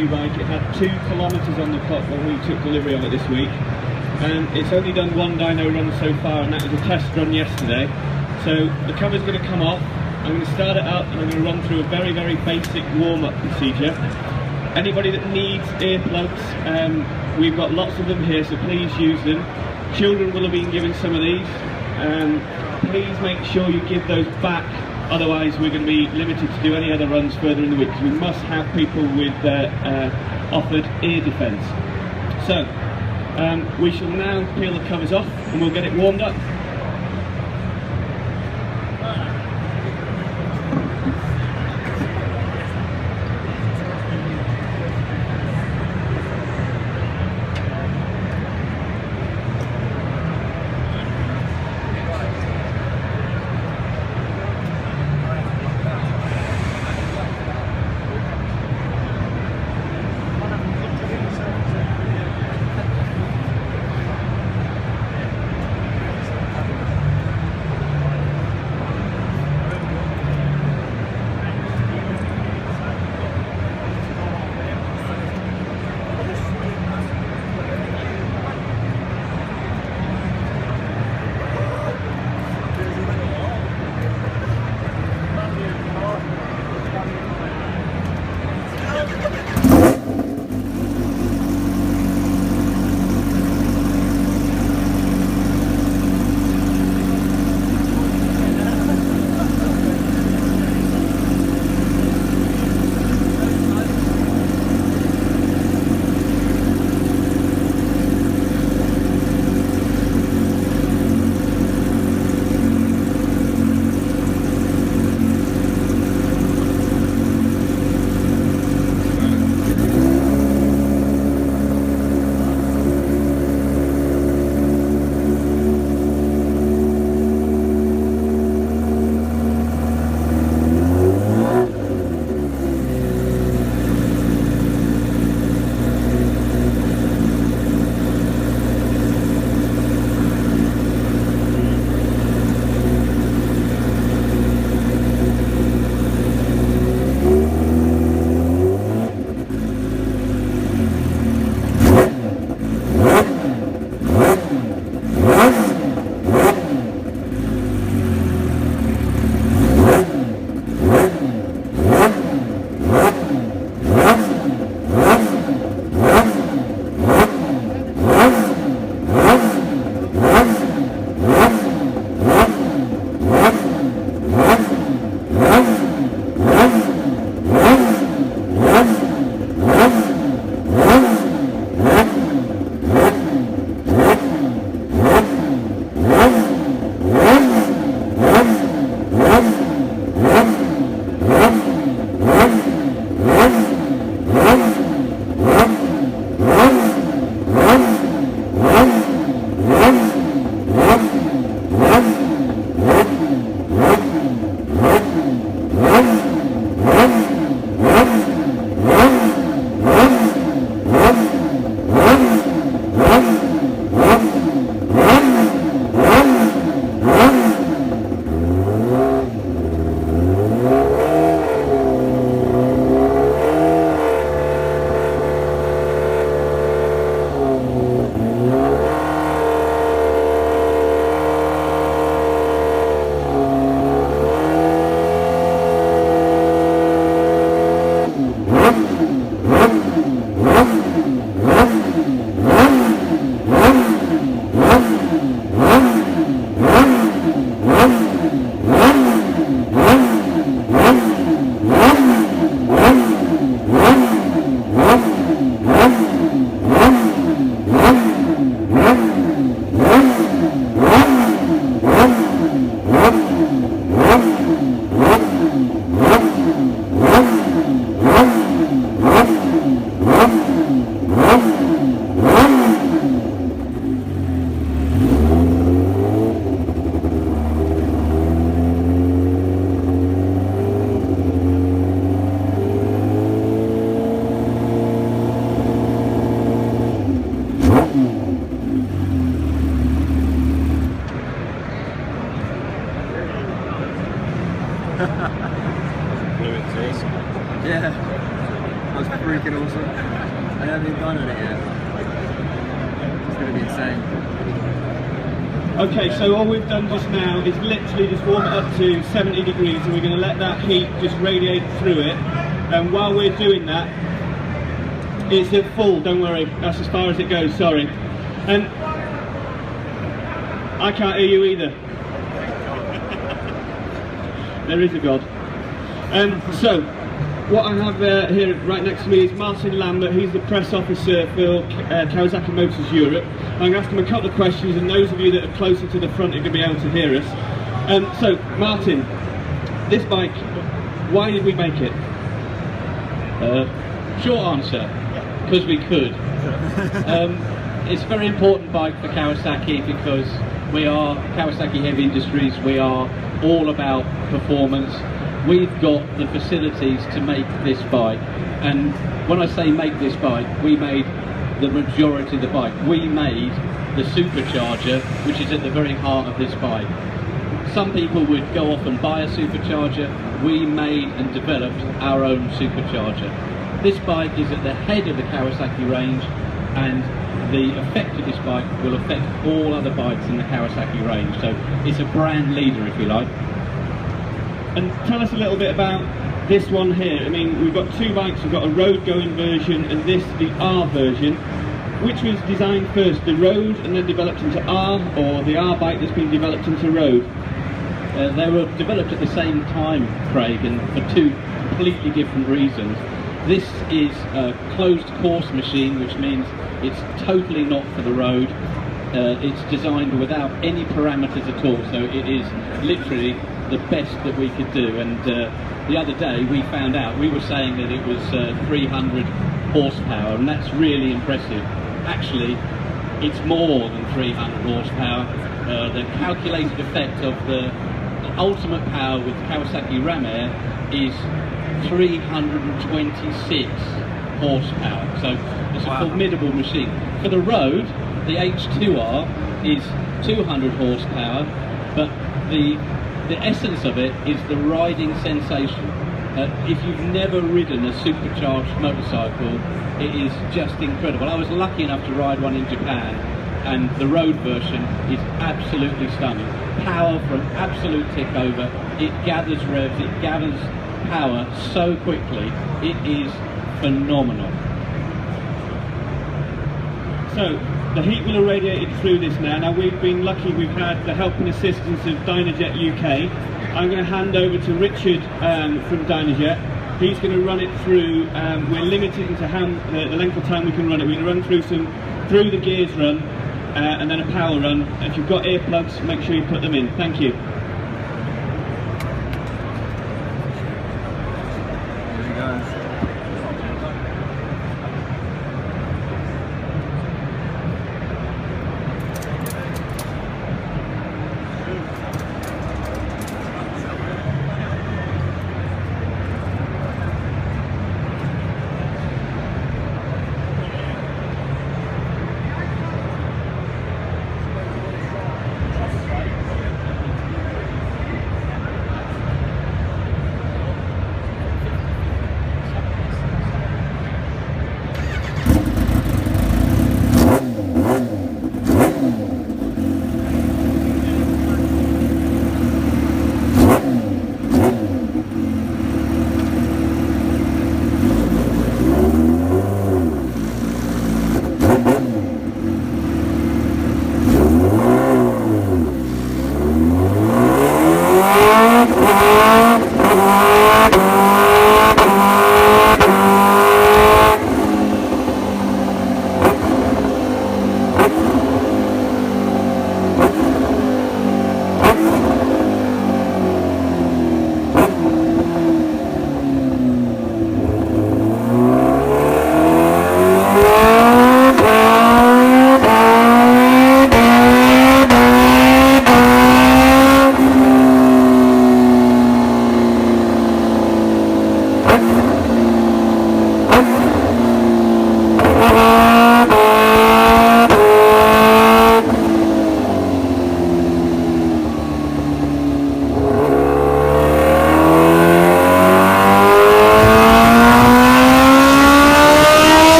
new bike. It had 2 kilometres on the clock when we took delivery of it this week, and it's only done 1 dyno run so far, and that was a test run yesterday. So the cover's going to come off. I'm going to start it up, and I'm going to run through a very, very basic warm-up procedure. Anybody that needs earplugs, we've got lots of them here, so please use them. Children will have been given some of these. Please make sure you give those back, otherwise we're going to be limited to do any other runs further in the week, because we must have people with offered ear defence. So we shall now peel the covers off and we'll get it warmed up. I haven't even gone on it yet. It's going to be insane. Okay, so all we've done just now is literally just warm it up to 70 degrees, and we're going to let that heat just radiate through it. And while we're doing that, it's at full, don't worry, that's as far as it goes, sorry. And I can't hear you either. There is a God. So, what I have here right next to me is Martin Lambert. He's the press officer for Kawasaki Motors Europe. I'm going to ask him a couple of questions, and those of you that are closer to the front are going to be able to hear us. So, Martin, this bike, why did we make it? Short answer, because we could. It's a very important bike for Kawasaki because we are Kawasaki Heavy Industries. We are all about performance. We've got the facilities to make this bike, and when I say make this bike, we made the majority of the bike. We made the supercharger, which is at the very heart of this bike. Some people would go off and buy a supercharger. We made and developed our own supercharger. This bike is at the head of the Kawasaki range, and the effect of this bike will affect all other bikes in the Kawasaki range. So it's a brand leader, if you like. And tell us a little bit about this one here. I mean, we've got two bikes. We've got a road-going version and this, the R version. Which was designed first, the road and then developed into R, or the R bike that's been developed into road? They were developed at the same time, Craig, and for two completely different reasons. This is a closed course machine, which means it's totally not for the road. It's designed without any parameters at all, so it is literally the best that we could do. And the other day we found out, we were saying that it was 300 horsepower, and that's really impressive. Actually, it's more than 300 horsepower. The calculated effect of the ultimate power with Kawasaki Ram Air is 326 horsepower, so it's a formidable machine. For the road, the H2R is 200 horsepower, but the essence of it is the riding sensation. If you've never ridden a supercharged motorcycle, it is just incredible. I was lucky enough to ride one in Japan, and the road version is absolutely stunning. Power from absolute tick over, it gathers revs, it gathers power so quickly, it is phenomenal. So, the heat will have radiated through this now. Now we've been lucky, we've had the help and assistance of Dynojet UK. I'm going to hand over to Richard from Dynojet. He's going to run it through, we're limited into the length of time we can run it. We're going to run through the gears run and then a power run. If you've got earplugs, make sure you put them in. Thank you. There he goes.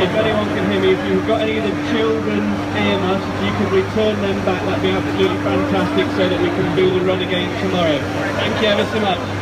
if anyone can hear me, if you've got any of the children's ear muffs, if you can return them back, that'd be absolutely fantastic so that we can do the run again tomorrow. Thank you ever so much.